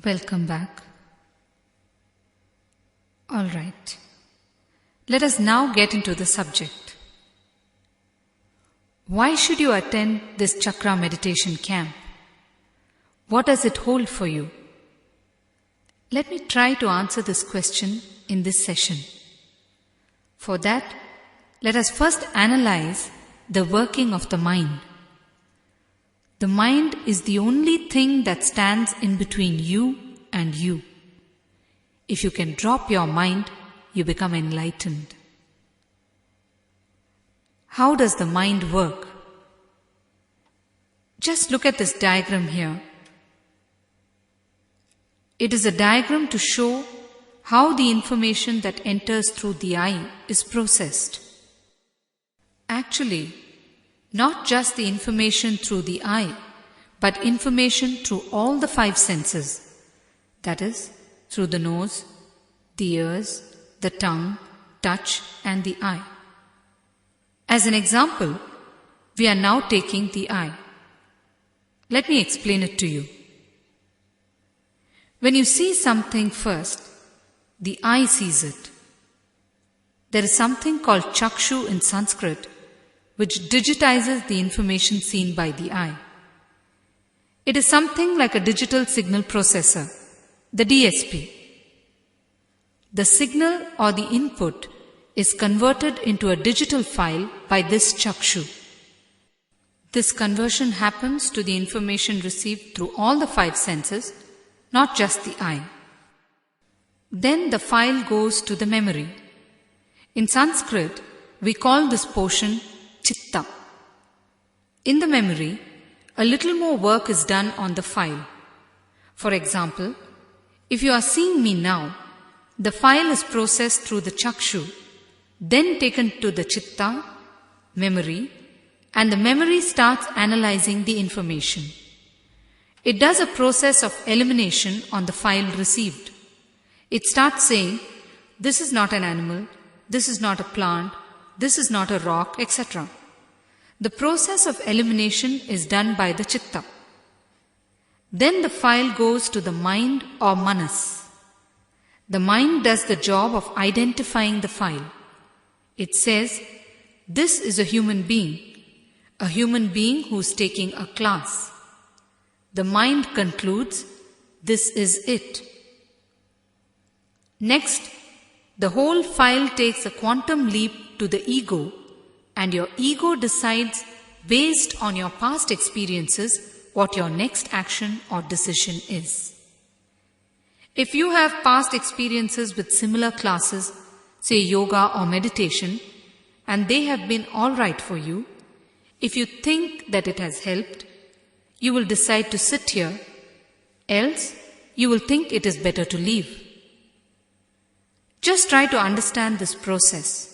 Welcome back. Alright, let us now get into the subject. Why should you attend this chakra meditation camp? What does it hold for you? Let me try to answer this question in this session. For that, let us first analyze the working of the mind. The mind is the only thing that stands in between you and you. If you can drop your mind, you become enlightened. How does the mind work? Just look at this diagram here. It is a diagram to show how the information that enters through the eye is processed. Actually, not just the information through the eye, but information through all the five senses. That is, through the nose, the ears, the tongue, touch, and the eye. As an example, we are now taking the eye. Let me explain it to you. When you see something first, the eye sees it. There is something called Chakshu in Sanskrit, which digitizes the information seen by the eye. It is something like a digital signal processor, the DSP. The signal or the input is converted into a digital file by this Chakshu. This conversion happens to the information received through all the five senses, not just the eye. Then the file goes to the memory. In Sanskrit, we call this portion Chitta. In the memory, a little more work is done on the file. For example, if you are seeing me now, the file is processed through the Chakshu, then taken to the Chitta, memory, and the memory starts analyzing the information. It does a process of elimination on the file received. It starts saying, this is not an animal, this is not a plant, this is not a rock, etc. The process of elimination is done by the Chitta. Then the file goes to the mind or Manas. The mind does the job of identifying the file. It says, this is a human being who is taking a class. The mind concludes, this is it. Next, the whole file takes a quantum leap to the ego, and your ego decides based on your past experiences what your next action or decision is. If you have past experiences with similar classes, say yoga or meditation, and they have been all right for you, if you think that it has helped, you will decide to sit here, else you will think it is better to leave. Just try to understand this process.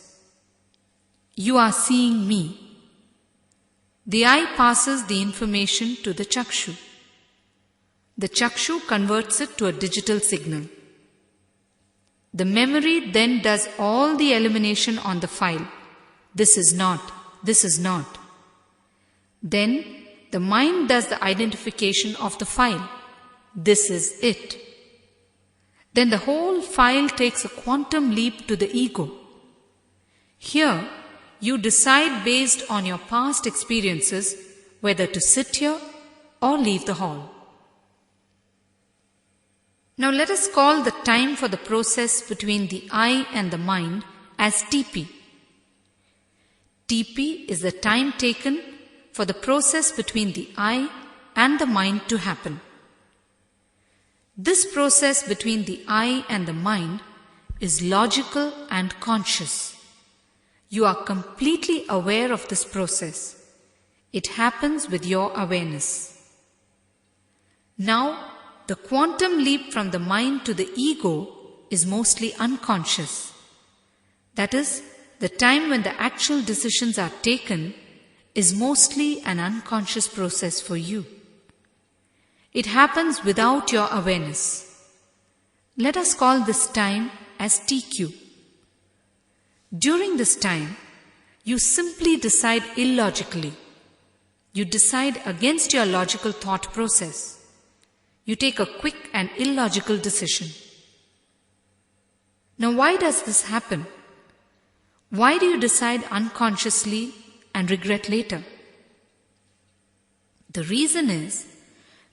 You are seeing me. The eye passes the information to the Chakshu. The Chakshu converts it to a digital signal. The memory then does all the elimination on the file. This is not, this is not. Then the mind does the identification of the file. This is it. Then the whole file takes a quantum leap to the ego. Here, you decide based on your past experiences whether to sit here or leave the hall. Now let us call the time for the process between the eye and the mind as TP. TP is the time taken for the process between the eye and the mind to happen. This process between the eye and the mind is logical and conscious. You are completely aware of this process. It happens with your awareness. Now, the quantum leap from the mind to the ego is mostly unconscious. That is, the time when the actual decisions are taken is mostly an unconscious process for you. It happens without your awareness. Let us call this time as TQ. During this time, you simply decide illogically. You decide against your logical thought process. You take a quick and illogical decision. Now, why does this happen? Why do you decide unconsciously and regret later? The reason is,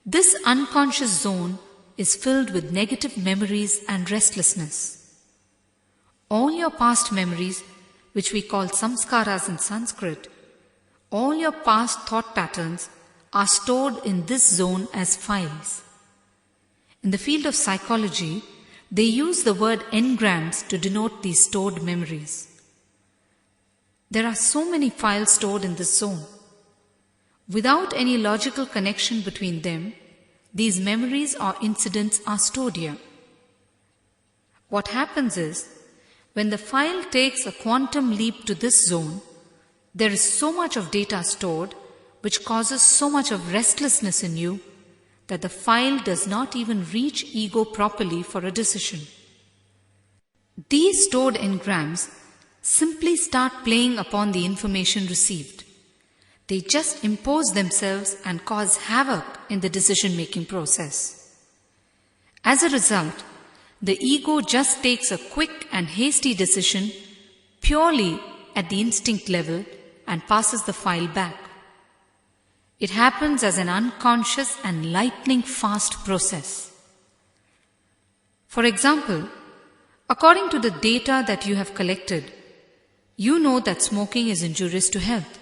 this unconscious zone is filled with negative memories and restlessness. All your past memories, which we call samskaras in Sanskrit, all your past thought patterns are stored in this zone as files. In the field of psychology, they use the word engrams to denote these stored memories. There are so many files stored in this zone. Without any logical connection between them, these memories or incidents are stored here. What happens is, when the file takes a quantum leap to this zone, there is so much of data stored which causes so much of restlessness in you that the file does not even reach ego properly for a decision. These stored engrams simply start playing upon the information received. They just impose themselves and cause havoc in the decision-making process. As a result, the ego just takes a quick and hasty decision purely at the instinct level and passes the file back. It happens as an unconscious and lightning-fast process. For example, according to the data that you have collected, you know that smoking is injurious to health.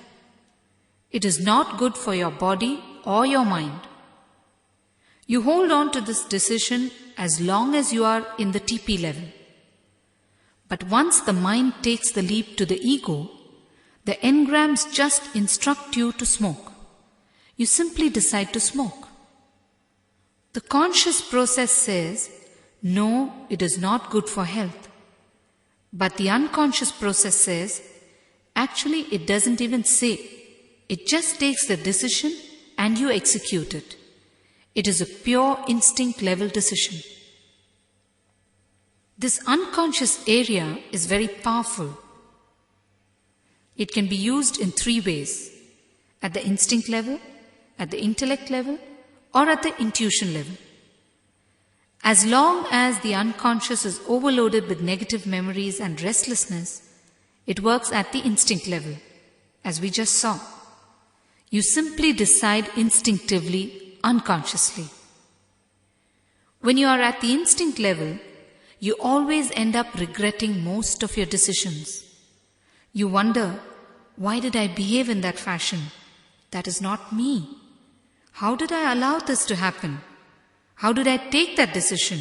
It is not good for your body or your mind. You hold on to this decision as long as you are in the TP level. But once the mind takes the leap to the ego, the engrams just instruct you to smoke. You simply decide to smoke. The conscious process says, no, it is not good for health. But the unconscious process says, actually it doesn't even say. It just takes the decision and you execute it. It is a pure instinct level decision. This unconscious area is very powerful. It can be used in three ways: at the instinct level, at the intellect level, or at the intuition level. As long as the unconscious is overloaded with negative memories and restlessness, it works at the instinct level, as we just saw. You simply decide instinctively, unconsciously. When you are at the instinct level, you always end up regretting most of your decisions. You wonder, why did I behave in that fashion? That is not me. How did I allow this to happen? How did I take that decision?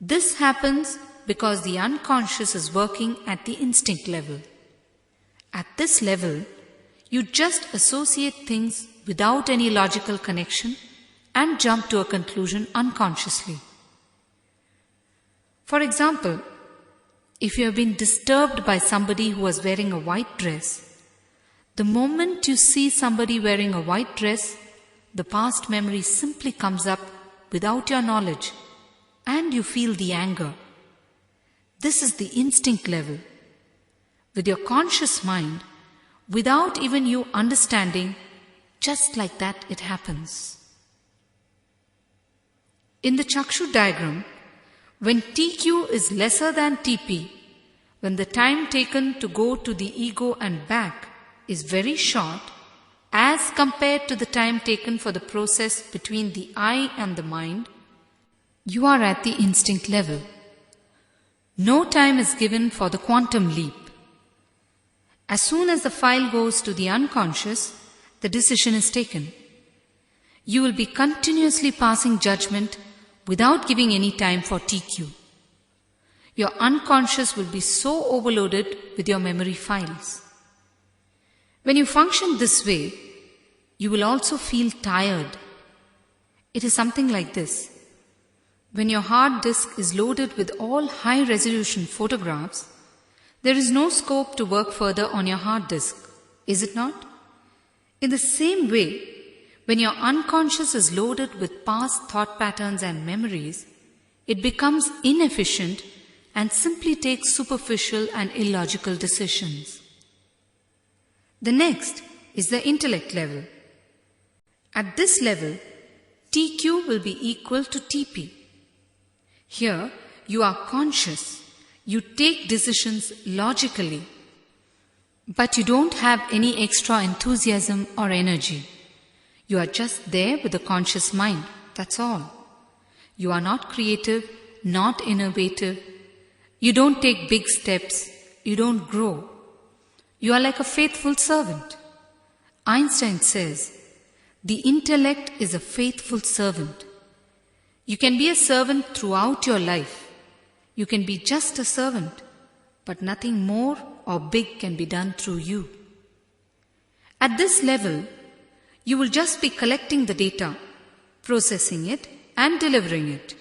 This happens because the unconscious is working at the instinct level. At this level, you just associate things without any logical connection and jump to a conclusion unconsciously. For example, if you have been disturbed by somebody who was wearing a white dress, the moment you see somebody wearing a white dress, the past memory simply comes up without your knowledge and you feel the anger. This is the instinct level. With your conscious mind, without even you understanding, just like that it happens. In the Chakshu diagram, when TQ is lesser than TP, when the time taken to go to the ego and back is very short as compared to the time taken for the process between the I and the mind, you are at the instinct level. No time is given for the quantum leap. As soon as the file goes to the unconscious, the decision is taken. You will be continuously passing judgment without giving any time for TQ. Your unconscious will be so overloaded with your memory files. When you function this way, you will also feel tired. It is something like this. When your hard disk is loaded with all high-resolution photographs, there is no scope to work further on your hard disk, is it not? In the same way, when your unconscious is loaded with past thought patterns and memories, it becomes inefficient and simply takes superficial and illogical decisions. The next is the intellect level. At this level, TQ will be equal to TP. Here, you are conscious. You take decisions logically. But you don't have any extra enthusiasm or energy. You are just there with a conscious mind. That's all. You are not creative, not innovative. You don't take big steps. You don't grow. You are like a faithful servant. Einstein says, the intellect is a faithful servant. You can be a servant throughout your life. You can be just a servant, but nothing more or big can be done through you. At this level, you will just be collecting the data, processing it, and delivering it.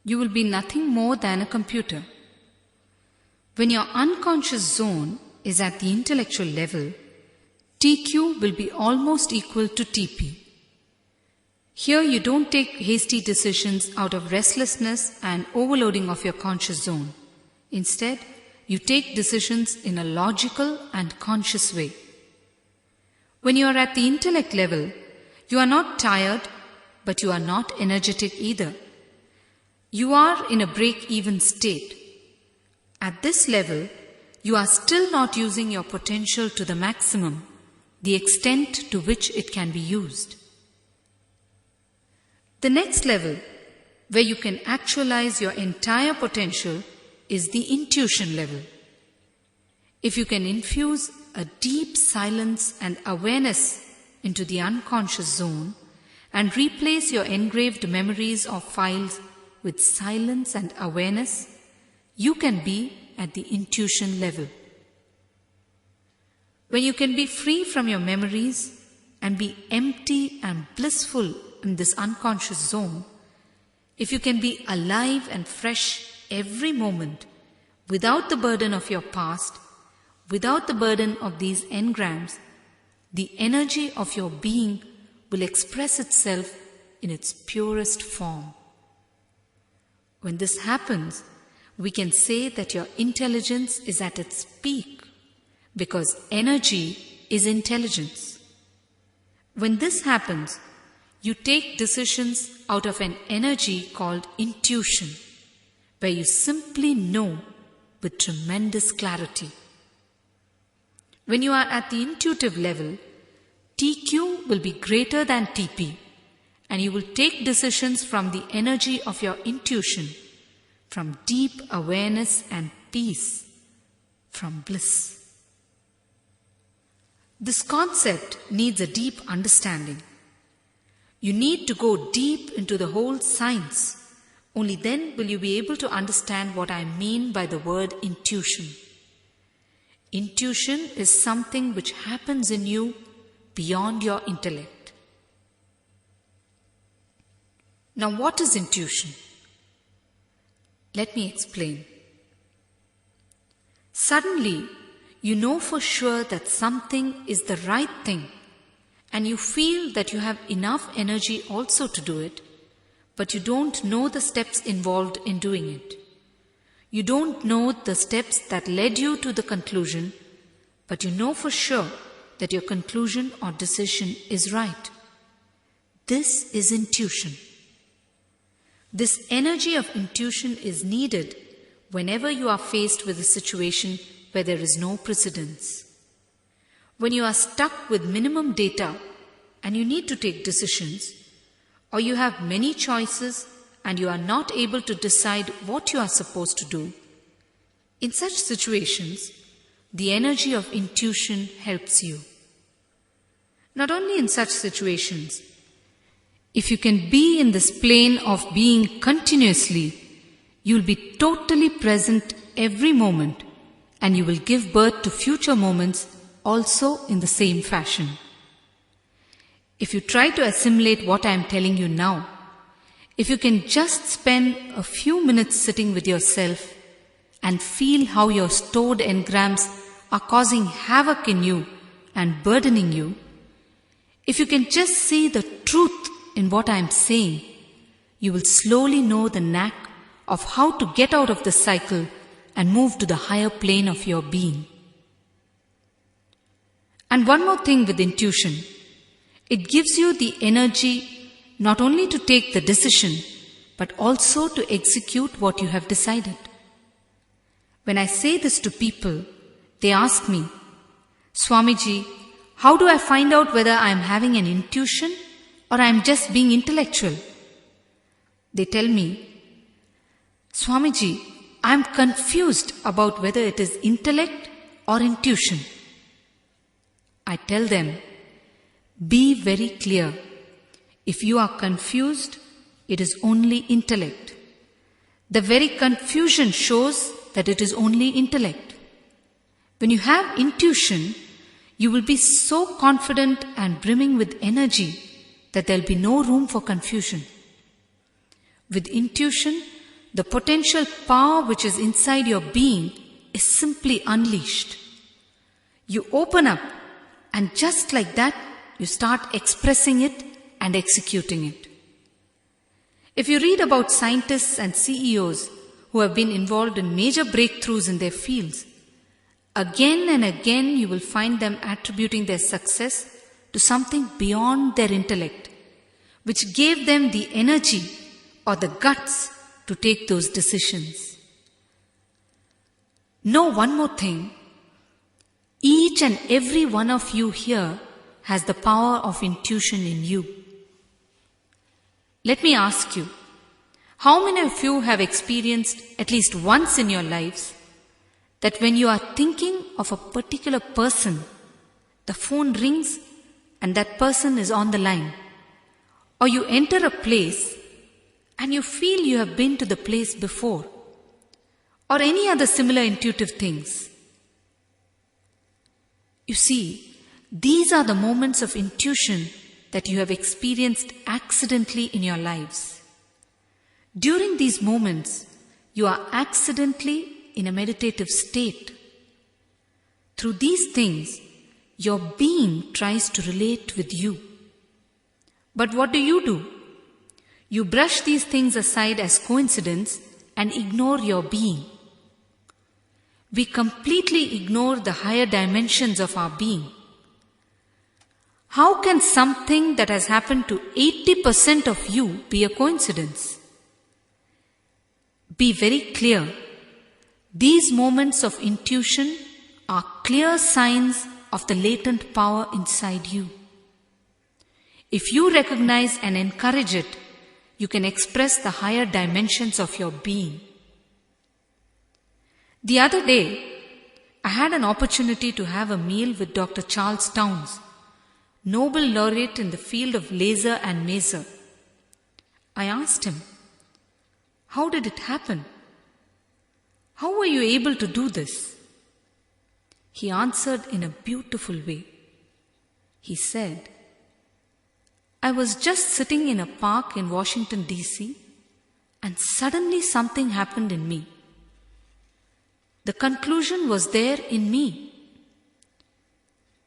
You will be nothing more than a computer. When your unconscious zone is at the intellectual level, TQ will be almost equal to TP. Here you don't take hasty decisions out of restlessness and overloading of your conscious zone. Instead, you take decisions in a logical and conscious way. When you are at the intellect level, you are not tired, but you are not energetic either. You are in a break-even state. At this level, you are still not using your potential to the maximum, the extent to which it can be used. The next level, where you can actualize your entire potential, is the intuition level. If you can infuse a deep silence and awareness into the unconscious zone and replace your engraved memories or files with silence and awareness, you can be at the intuition level. When you can be free from your memories and be empty and blissful in this unconscious zone, if you can be alive and fresh every moment without the burden of your past, without the burden of these engrams, the energy of your being will express itself in its purest form. When this happens, we can say that your intelligence is at its peak, because energy is intelligence. When this happens, you take decisions out of an energy called intuition, where you simply know with tremendous clarity. When you are at the intuitive level, TQ will be greater than TP, and you will take decisions from the energy of your intuition, from deep awareness and peace, from bliss. This concept needs a deep understanding. You need to go deep into the whole science. Only then will you be able to understand what I mean by the word intuition. Intuition is something which happens in you beyond your intellect. Now, what is intuition? Let me explain. Suddenly, you know for sure that something is the right thing, and you feel that you have enough energy also to do it, but you don't know the steps involved in doing it. You don't know the steps that led you to the conclusion, but you know for sure that your conclusion or decision is right. This is intuition. This energy of intuition is needed whenever you are faced with a situation where there is no precedence. When you are stuck with minimum data and you need to take decisions, or you have many choices and you are not able to decide what you are supposed to do, in such situations, the energy of intuition helps you. Not only in such situations, if you can be in this plane of being continuously, you will be totally present every moment, and you will give birth to future moments also in the same fashion. If you try to assimilate what I am telling you now, if you can just spend a few minutes sitting with yourself and feel how your stored engrams are causing havoc in you and burdening you, if you can just see the truth in what I am saying, you will slowly know the knack of how to get out of the cycle and move to the higher plane of your being. And one more thing with intuition, it gives you the energy not only to take the decision, but also to execute what you have decided. When I say this to people, they ask me, Swamiji, how do I find out whether I am having an intuition or I am just being intellectual? They tell me, Swamiji, I am confused about whether it is intellect or intuition. I tell them, be very clear. If you are confused, it is only intellect. The very confusion shows that it is only intellect. When you have intuition, you will be so confident and brimming with energy that there will be no room for confusion. With intuition, the potential power which is inside your being is simply unleashed. You open up, and just like that, you start expressing it and executing it. If you read about scientists and CEOs who have been involved in major breakthroughs in their fields, again and again you will find them attributing their success to something beyond their intellect, which gave them the energy or the guts to take those decisions. Know one more thing. Each and every one of you here has the power of intuition in you. Let me ask you, how many of you have experienced at least once in your lives that when you are thinking of a particular person, the phone rings and that person is on the line, or you enter a place and you feel you have been to the place before, or any other similar intuitive things? You see, these are the moments of intuition that you have experienced accidentally in your lives. During these moments, you are accidentally in a meditative state. Through these things, your being tries to relate with you. But what do? You brush these things aside as coincidence and ignore your being. We completely ignore the higher dimensions of our being. How can something that has happened to 80% of you be a coincidence? Be very clear. These moments of intuition are clear signs of the latent power inside you. If you recognize and encourage it, you can express the higher dimensions of your being. The other day, I had an opportunity to have a meal with Dr. Charles Townes, Nobel laureate in the field of laser and maser. I asked him, how did it happen? How were you able to do this? He answered in a beautiful way. He said, I was just sitting in a park in Washington, D.C., and suddenly something happened in me. The conclusion was there in me.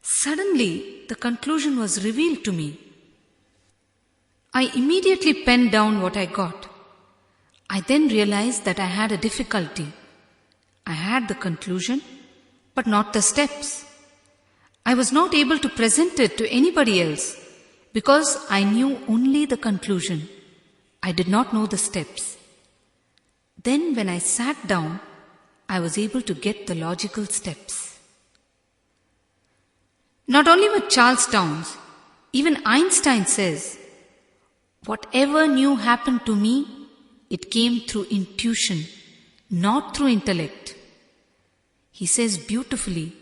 Suddenly, the conclusion was revealed to me. I immediately penned down what I got. I then realized that I had a difficulty. I had the conclusion, but not the steps. I was not able to present it to anybody else because I knew only the conclusion. I did not know the steps. Then when I sat down, I was able to get the logical steps. Not only with Charles Townes, even Einstein says, whatever new happened to me, it came through intuition, not through intellect. He says beautifully,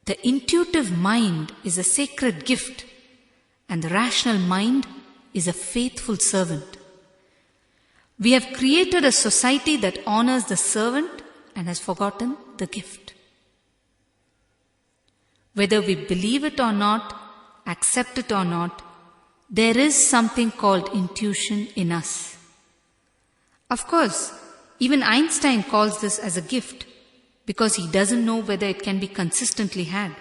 the intuitive mind is a sacred gift, and the rational mind is a faithful servant. We have created a society that honors the servant and has forgotten the gift. Whether we believe it or not, accept it or not, there is something called intuition in us. Of course, even Einstein calls this as a gift because he doesn't know whether it can be consistently had.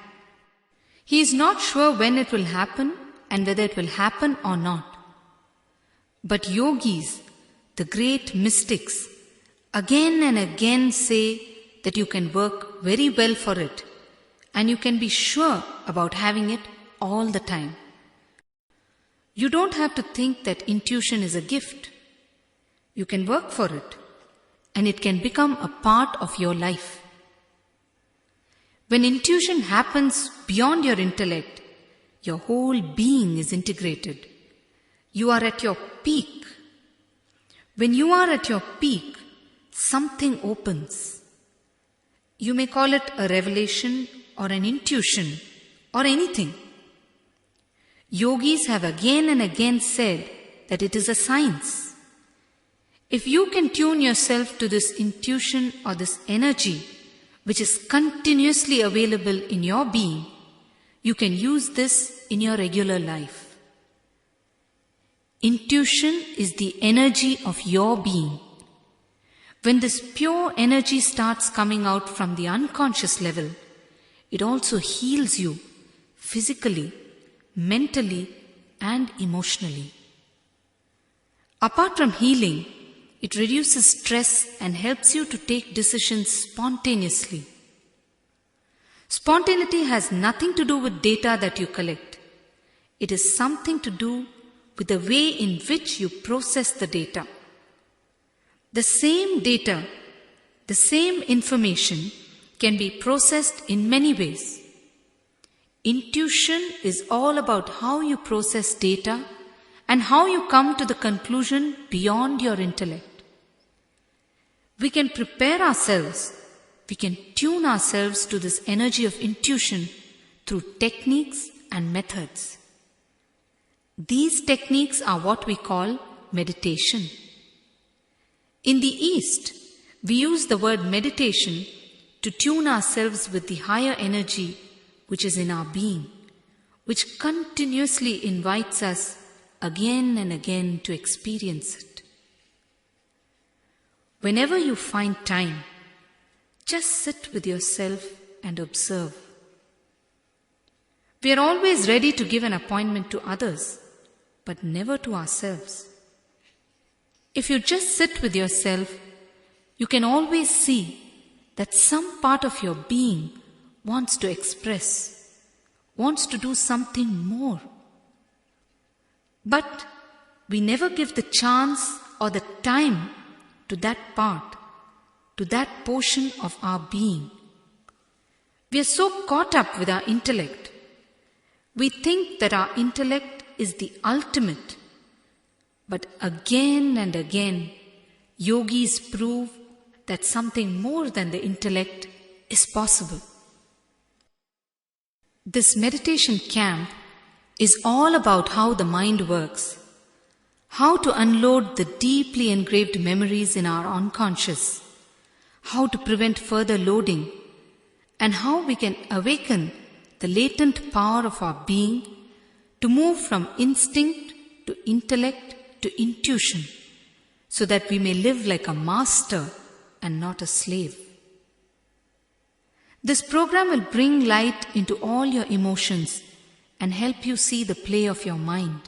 He is not sure when it will happen and whether it will happen or not. But yogis, the great mystics, again and again say that you can work very well for it and you can be sure about having it all the time. You don't have to think that intuition is a gift. You can work for it, and it can become a part of your life. When intuition happens beyond your intellect, your whole being is integrated. You are at your peak. When you are at your peak, something opens. You may call it a revelation or an intuition or anything. Yogis have again and again said that it is a science. If you can tune yourself to this intuition or this energy which is continuously available in your being, you can use this in your regular life. Intuition is the energy of your being. When this pure energy starts coming out from the unconscious level, it also heals you physically, mentally, and emotionally. Apart from healing, it reduces stress and helps you to take decisions spontaneously. Spontaneity has nothing to do with data that you collect. It is something to do with the way in which you process the data. The same data, the same information can be processed in many ways. Intuition is all about how you process data and how you come to the conclusion beyond your intellect. We can prepare ourselves, we can tune ourselves to this energy of intuition through techniques and methods. These techniques are what we call meditation. In the East, we use the word meditation to tune ourselves with the higher energy which is in our being, which continuously invites us again and again to experience it. Whenever you find time, just sit with yourself and observe. We are always ready to give an appointment to others, but never to ourselves. If you just sit with yourself, you can always see that some part of your being wants to express, wants to do something more. But we never give the chance or the time to that part, to that portion of our being. We are so caught up with our intellect. We think that our intellect is the ultimate. But again and again, yogis prove that something more than the intellect is possible. This meditation camp is all about how the mind works, how to unload the deeply engraved memories in our unconscious, how to prevent further loading, and how we can awaken the latent power of our being to move from instinct to intellect to intuition, so that we may live like a master and not a slave. This program will bring light into all your emotions and help you see the play of your mind.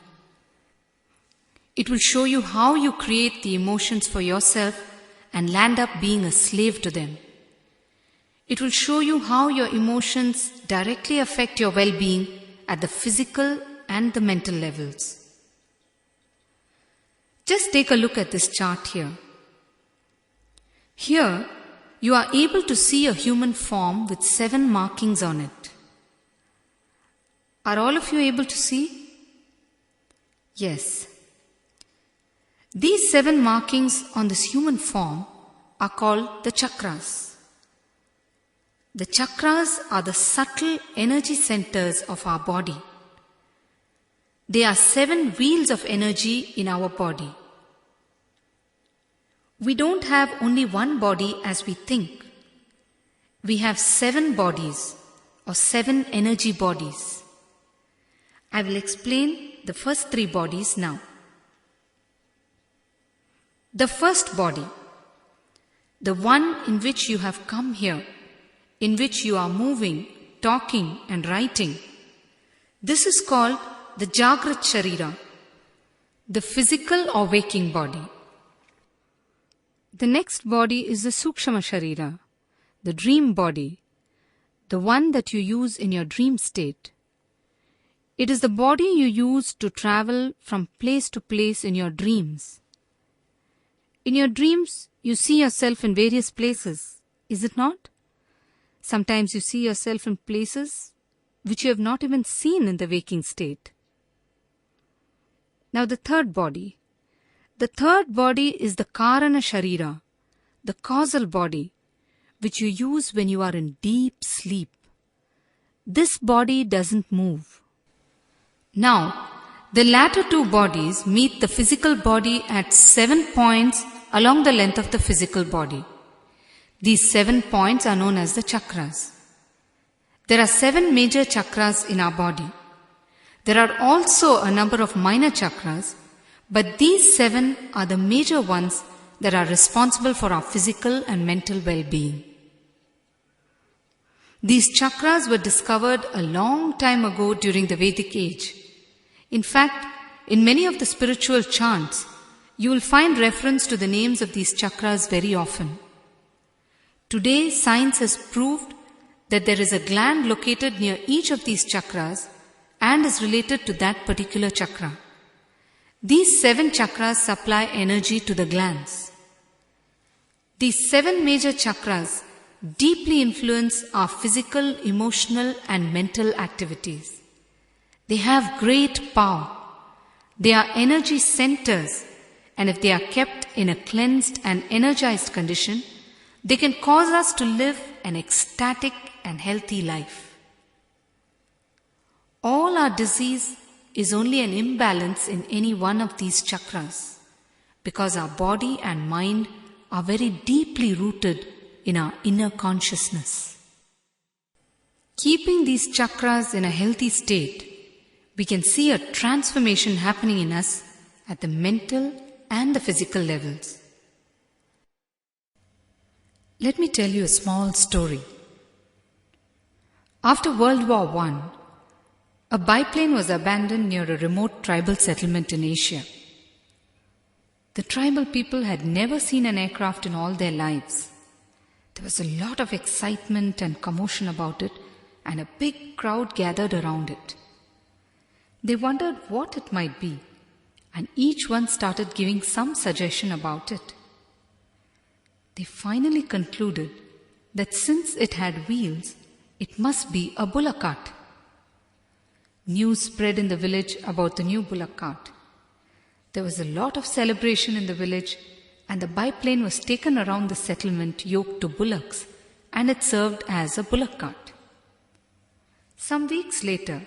It will show you how you create the emotions for yourself and land up being a slave to them. It will show you how your emotions directly affect your well-being at the physical and the mental levels. Just take a look at this chart here. Here, you are able to see a human form with 7 markings on it. Are all of you able to see? Yes. These 7 markings on this human form are called the chakras. The chakras are the subtle energy centers of our body. They are 7 wheels of energy in our body. We don't have only one body as we think. We have 7 bodies or 7 energy bodies. I will explain the first 3 bodies now. The first body, the one in which you have come here, in which you are moving, talking and writing, this is called the Jagrat Sharira, the physical or waking body. The next body is the Sukshama Sharira, the dream body, the one that you use in your dream state. It is the body you use to travel from place to place in your dreams. In your dreams, you see yourself in various places, is it not? Sometimes you see yourself in places which you have not even seen in the waking state. Now the third body. The third body is the Karana Sharira, the causal body, which you use when you are in deep sleep. This body doesn't move. Now, the latter two bodies meet the physical body at 7 points along the length of the physical body. These 7 points are known as the chakras. There are 7 major chakras in our body. There are also a number of minor chakras, but these 7 are the major ones that are responsible for our physical and mental well-being. These chakras were discovered a long time ago during the Vedic age. In fact, in many of the spiritual chants, you will find reference to the names of these chakras very often. Today, science has proved that there is a gland located near each of these chakras and is related to that particular chakra. These 7 chakras supply energy to the glands. These 7 major chakras deeply influence our physical, emotional, and mental activities. They have great power. They are energy centers, and if they are kept in a cleansed and energized condition, they can cause us to live an ecstatic and healthy life. All our disease is only an imbalance in any one of these chakras, because our body and mind are very deeply rooted in our inner consciousness. Keeping these chakras in a healthy state, we can see a transformation happening in us at the mental and the physical levels. Let me tell you a small story. After World War I, a biplane was abandoned near a remote tribal settlement in Asia. The tribal people had never seen an aircraft in all their lives. There was a lot of excitement and commotion about it, and a big crowd gathered around it. They wondered what it might be, and each one started giving some suggestion about it. They finally concluded that since it had wheels, it must be a bullock cart. News spread in the village about the new bullock cart. There was a lot of celebration in the village, and the biplane was taken around the settlement yoked to bullocks, and it served as a bullock cart. Some weeks later,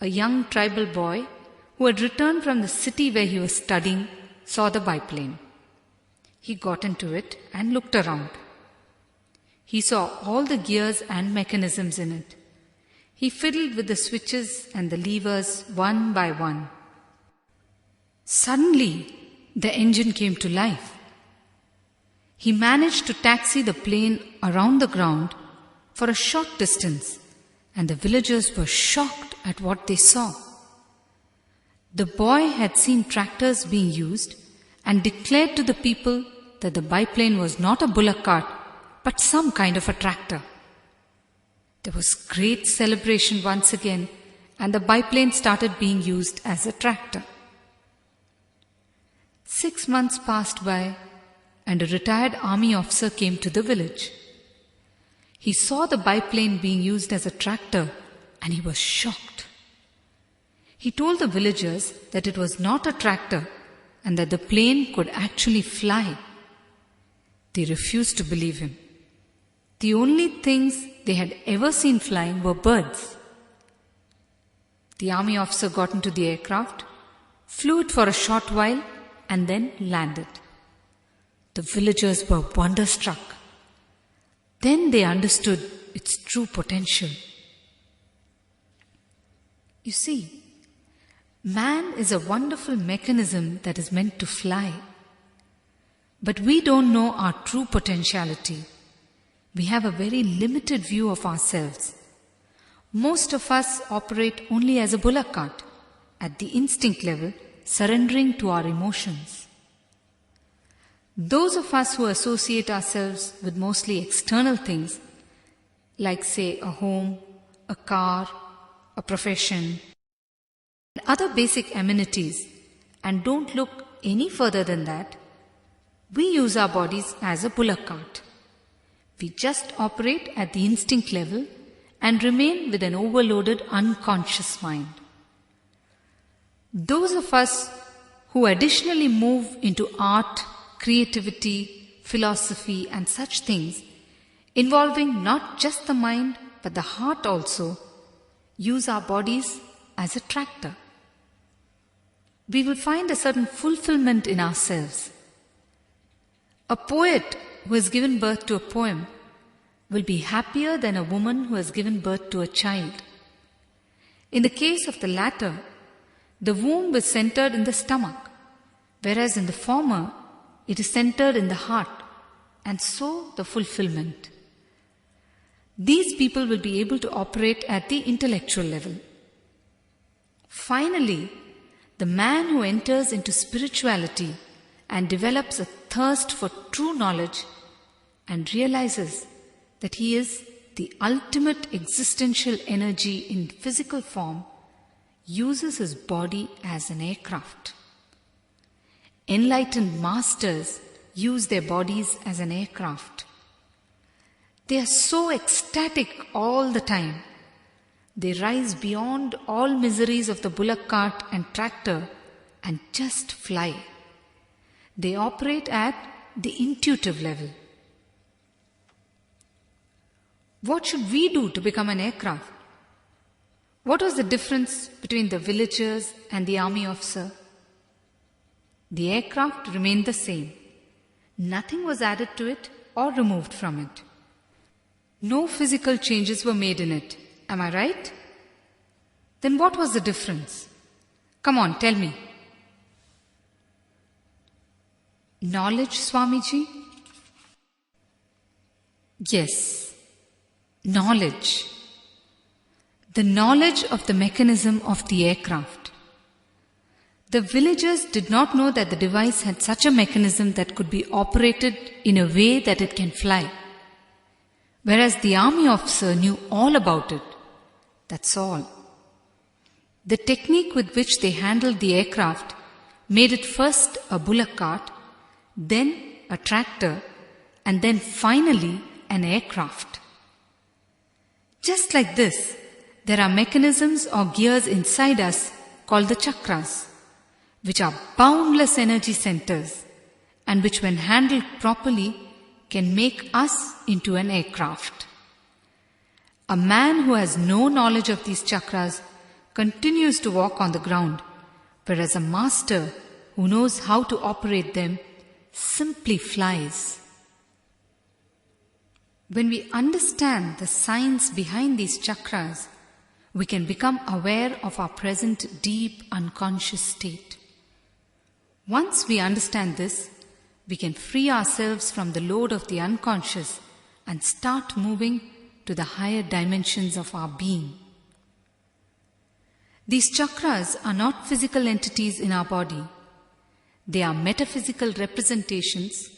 a young tribal boy who had returned from the city where he was studying saw the biplane. He got into it and looked around. He saw all the gears and mechanisms in it. He fiddled with the switches and the levers one by one. Suddenly, the engine came to life. He managed to taxi the plane around the ground for a short distance, and the villagers were shocked at what they saw. The boy had seen tractors being used and declared to the people that the biplane was not a bullock cart but some kind of a tractor. There was great celebration once again, and the biplane started being used as a tractor. 6 months passed by, and a retired army officer came to the village. He saw the biplane being used as a tractor, and he was shocked. He told the villagers that it was not a tractor and that the plane could actually fly. They refused to believe him. The only things they had ever seen flying were birds. The army officer got into the aircraft, flew it for a short while, and then landed. The villagers were wonderstruck. Then they understood its true potential. You see, man is a wonderful mechanism that is meant to fly. But we don't know our true potentiality. We have a very limited view of ourselves. Most of us operate only as a bullock cart, at the instinct level, surrendering to our emotions. Those of us who associate ourselves with mostly external things, like say a home, a car, a profession, and other basic amenities, and don't look any further than that, we use our bodies as a bullock cart. We just operate at the instinct level and remain with an overloaded unconscious mind. Those of us who additionally move into art, creativity, philosophy and such things, involving not just the mind but the heart also, use our bodies as a tractor. We will find a certain fulfillment in ourselves. A poet who has given birth to a poem will be happier than a woman who has given birth to a child. In the case of the latter, the womb is centered in the stomach, whereas in the former, it is centered in the heart, and so the fulfillment. These people will be able to operate at the intellectual level. Finally, the man who enters into spirituality and develops a thirst for true knowledge and realizes that he is the ultimate existential energy in physical form, uses his body as an aircraft. Enlightened masters use their bodies as an aircraft. They are so ecstatic all the time. They rise beyond all miseries of the bullock cart and tractor and just fly. They operate at the intuitive level. What should we do to become an aircraft? What was the difference between the villagers and the army officer? The aircraft remained the same. Nothing was added to it or removed from it. No physical changes were made in it. Am I right? Then what was the difference? Come on, tell me. Knowledge, Swamiji? Yes, knowledge. The knowledge of the mechanism of the aircraft. The villagers did not know that the device had such a mechanism that could be operated in a way that it can fly. Whereas the army officer knew all about it. That's all. The technique with which they handled the aircraft made it first a bullock cart, then a tractor, and then finally an aircraft. Just like this, there are mechanisms or gears inside us called the chakras, which are boundless energy centers and which, when handled properly, can make us into an aircraft. A man who has no knowledge of these chakras continues to walk on the ground, whereas a master who knows how to operate them simply flies. When we understand the science behind these chakras, we can become aware of our present deep unconscious state. Once we understand this, we can free ourselves from the load of the unconscious and start moving to the higher dimensions of our being. These chakras are not physical entities in our body. They are metaphysical representations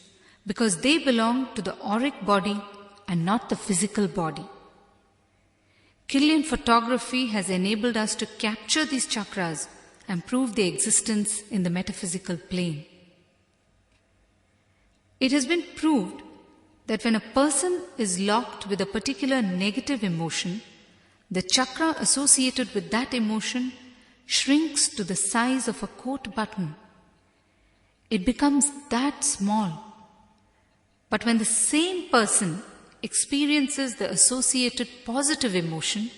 because they belong to the auric body and not the physical body. Kirlian photography has enabled us to capture these chakras and prove their existence in the metaphysical plane. It has been proved that when a person is locked with a particular negative emotion, the chakra associated with that emotion shrinks to the size of a coat button. It becomes that small. But when the same person experiences the associated positive emotion,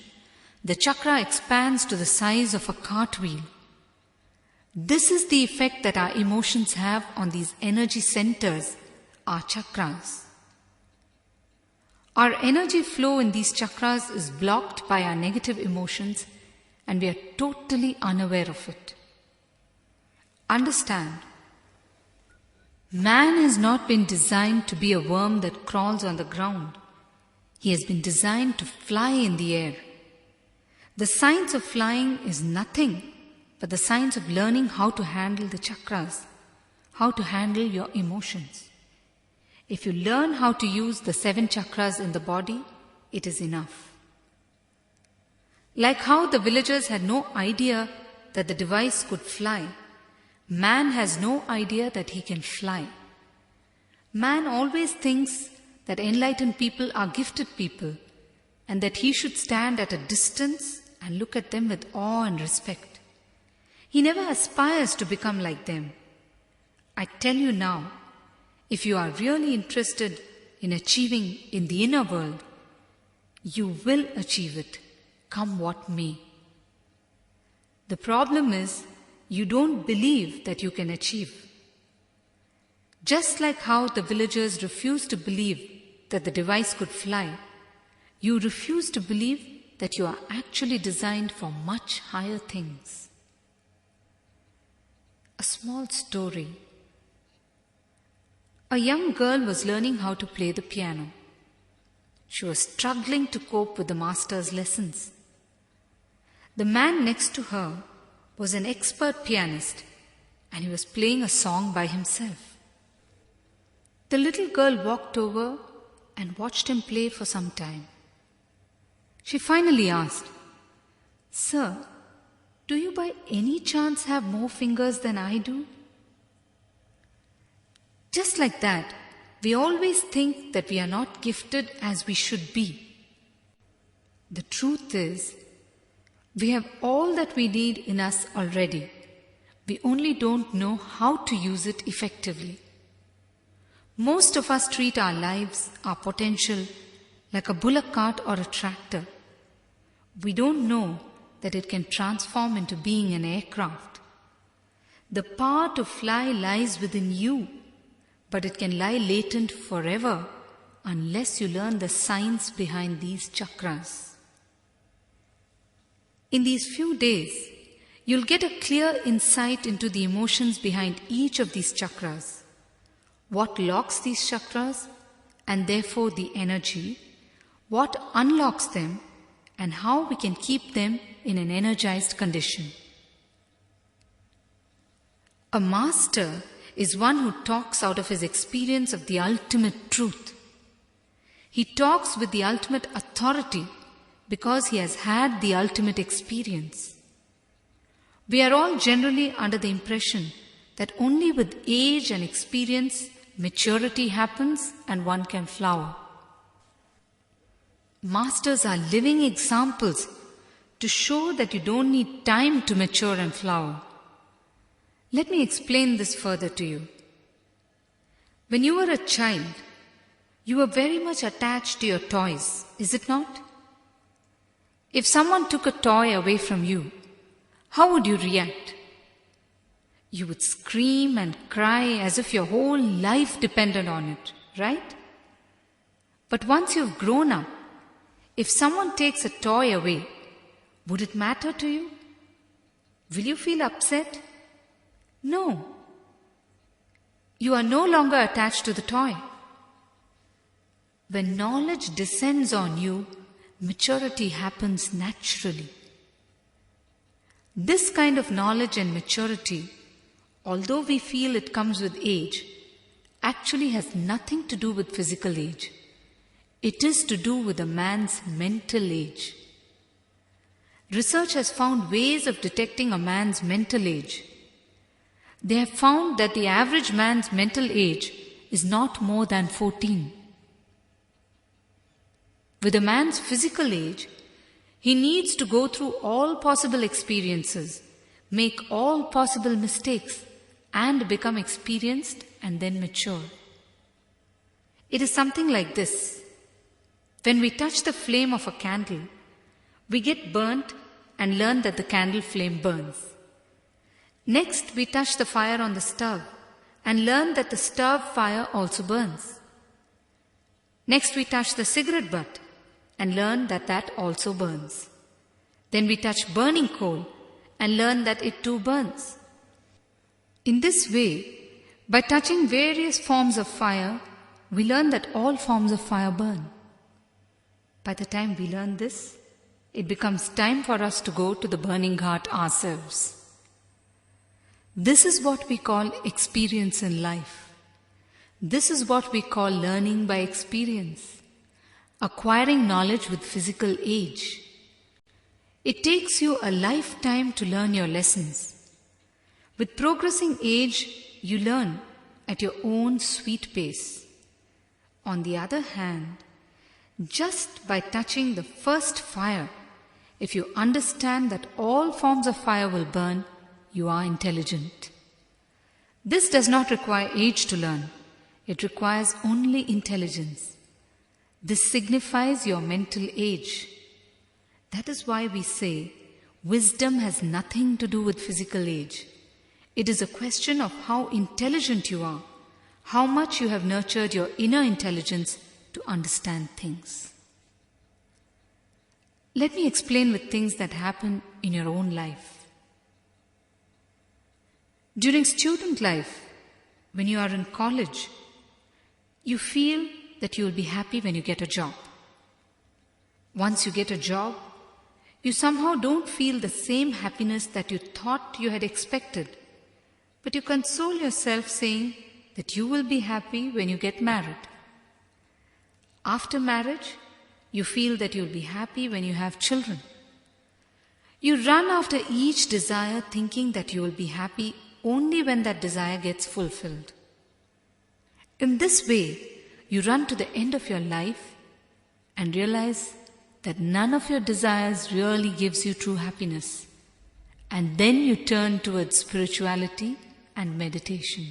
the chakra expands to the size of a cartwheel. This is the effect that our emotions have on these energy centers, our chakras. Our energy flow in these chakras is blocked by our negative emotions, and we are totally unaware of it. Understand, man has not been designed to be a worm that crawls on the ground. He has been designed to fly in the air. The science of flying is nothing but the science of learning how to handle the chakras, how to handle your emotions. If you learn how to use the 7 chakras in the body, it is enough. Like how the villagers had no idea that the device could fly, man has no idea that he can fly. Man always thinks that enlightened people are gifted people and that he should stand at a distance and look at them with awe and respect. He never aspires to become like them. I tell you now, if you are really interested in achieving in the inner world, you will achieve it, come what may. The problem is, you don't believe that you can achieve. Just like how the villagers refused to believe that the device could fly, you refuse to believe that you are actually designed for much higher things. A small story. A young girl was learning how to play the piano. She was struggling to cope with the master's lessons. The man next to her was an expert pianist, and he was playing a song by himself. The little girl walked over and watched him play for some time. She finally asked, "Sir, do you by any chance have more fingers than I do?" Just like that, we always think that we are not gifted as we should be. The truth is, we have all that we need in us already. We only don't know how to use it effectively. Most of us treat our lives, our potential, like a bullock cart or a tractor. We don't know that it can transform into being an aircraft. The power to fly lies within you, but it can lie latent forever unless you learn the science behind these chakras. In these few days, you'll get a clear insight into the emotions behind each of these chakras, what locks these chakras and therefore the energy, what unlocks them, and how we can keep them in an energized condition. A master is one who talks out of his experience of the ultimate truth. He talks with the ultimate authority because he has had the ultimate experience. We are all generally under the impression that only with age and experience, maturity happens and one can flower. Masters are living examples to show that you don't need time to mature and flower. Let me explain this further to you. When you were a child, you were very much attached to your toys, is it not? If someone took a toy away from you, how would you react? You would scream and cry as if your whole life depended on it, right? But once you've grown up, if someone takes a toy away, would it matter to you? Will you feel upset? No. You are no longer attached to the toy. When knowledge descends on you, maturity happens naturally. This kind of knowledge and maturity, although we feel it comes with age, actually has nothing to do with physical age. It is to do with a man's mental age. Research has found ways of detecting a man's mental age. They have found that the average man's mental age is not more than 14. With a man's physical age, he needs to go through all possible experiences, make all possible mistakes, and become experienced and then mature. It is something like this. When we touch the flame of a candle, we get burnt and learn that the candle flame burns. Next, we touch the fire on the stove and learn that the stove fire also burns. Next, we touch the cigarette butt and learn that that also burns. Then we touch burning coal and learn that it too burns. In this way, by touching various forms of fire, we learn that all forms of fire burn. By the time we learn this, it becomes time for us to go to the burning heart ourselves. This is what we call experience in life. This is what we call learning by experience, acquiring knowledge with physical age. It takes you a lifetime to learn your lessons. With progressing age, you learn at your own sweet pace. On the other hand, just by touching the first fire, if you understand that all forms of fire will burn, you are intelligent. This does not require age to learn. It requires only intelligence. This signifies your mental age. That is why we say wisdom has nothing to do with physical age. It is a question of how intelligent you are, how much you have nurtured your inner intelligence to understand things. Let me explain with things that happen in your own life. During student life, when you are in college, you feel that you will be happy when you get a job. Once you get a job, you somehow don't feel the same happiness that you thought you had expected, but you console yourself saying that you will be happy when you get married. After marriage, you feel that you'll be happy when you have children. You run after each desire thinking that you will be happy only when that desire gets fulfilled. In this way, you run to the end of your life and realize that none of your desires really gives you true happiness. And then you turn towards spirituality and meditation.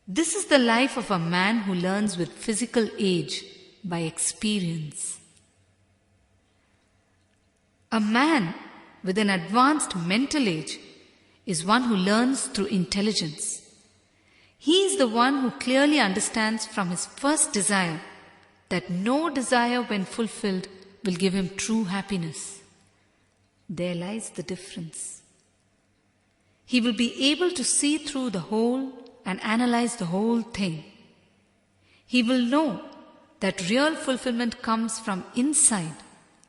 This is the life of a man who learns with physical age by experience. A man with an advanced mental age is one who learns through intelligence. He is the one who clearly understands from his first desire that no desire when fulfilled will give him true happiness. There lies the difference. He will be able to see through the whole and analyze the whole thing. He will know that real fulfillment comes from inside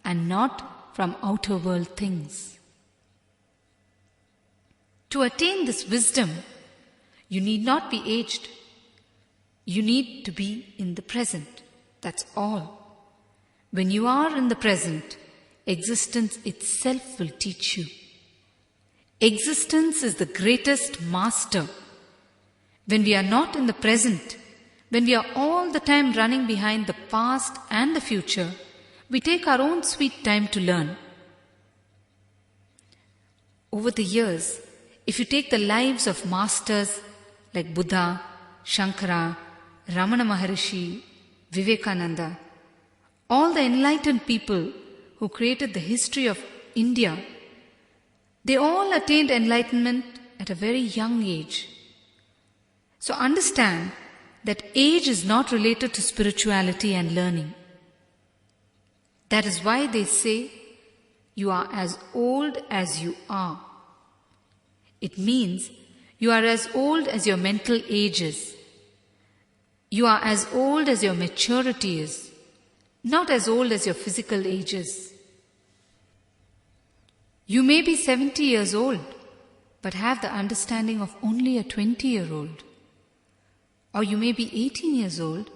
and not from outer world things. To attain this wisdom, you need not be aged. You need to be in the present. That's all. When you are in the present, existence itself will teach you. Existence is the greatest master. When we are not in the present, when we are all the time running behind the past and the future, we take our own sweet time to learn. Over the years, if you take the lives of masters like Buddha, Shankara, Ramana Maharishi, Vivekananda, all the enlightened people who created the history of India, they all attained enlightenment at a very young age. So understand that age is not related to spirituality and learning. That is why they say, you are as old as you are. It means you are as old as your mental age is. You are as old as your maturity is, not as old as your physical age is. You may be 70 years old, but have the understanding of only a 20-year-old. Or you may be 18 years old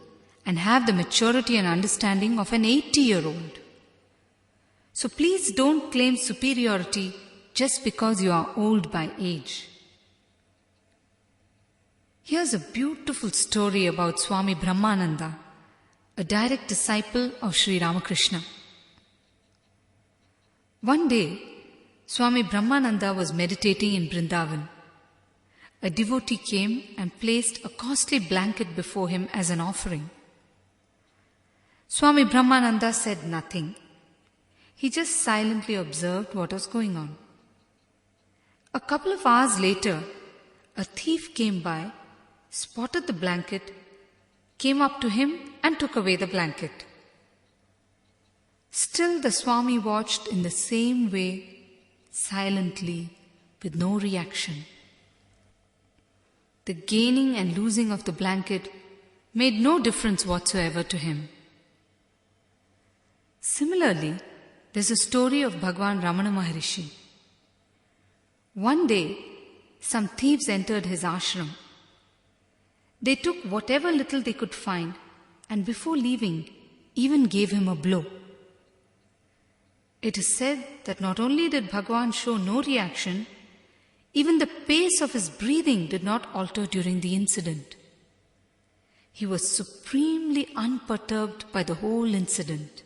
and have the maturity and understanding of an 80-year-old. So please don't claim superiority just because you are old by age. Here's a beautiful story about Swami Brahmananda, a direct disciple of Sri Ramakrishna. One day, Swami Brahmananda was meditating in Vrindavan. A devotee came and placed a costly blanket before him as an offering. Swami Brahmananda said nothing. He just silently observed what was going on. A couple of hours later, a thief came by, spotted the blanket, came up to him and took away the blanket. Still the Swami watched in the same way, silently, with no reaction. The gaining and losing of the blanket made no difference whatsoever to him. Similarly, there's a story of Bhagwan Ramana Maharishi. One day, some thieves entered his ashram. They took whatever little they could find and before leaving, even gave him a blow. It is said that not only did Bhagavan show no reaction, even the pace of his breathing did not alter during the incident. He was supremely unperturbed by the whole incident.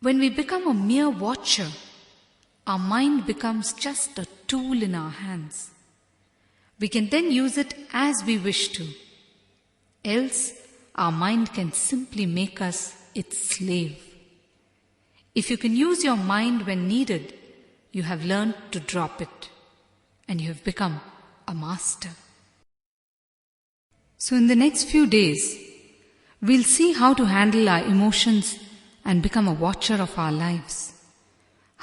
When we become a mere watcher, our mind becomes just a tool in our hands. We can then use it as we wish to. Else, our mind can simply make us its slave. If you can use your mind when needed, you have learned to drop it, and you have become a master. So in the next few days, we'll see how to handle our emotions and become a watcher of our lives.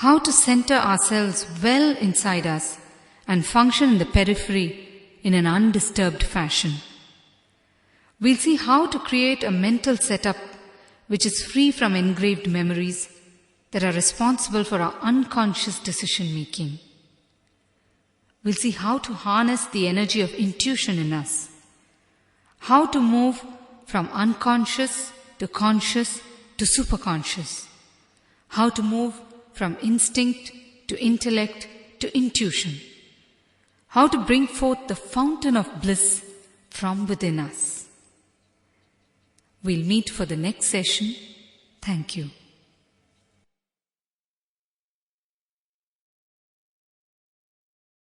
How to center ourselves well inside us and function in the periphery in an undisturbed fashion. We'll see how to create a mental setup which is free from engraved memories that are responsible for our unconscious decision making. We'll see how to harness the energy of intuition in us. How to move from unconscious to conscious to superconscious. How to move from instinct to intellect to intuition. How to bring forth the fountain of bliss from within us. We'll meet for the next session. Thank you.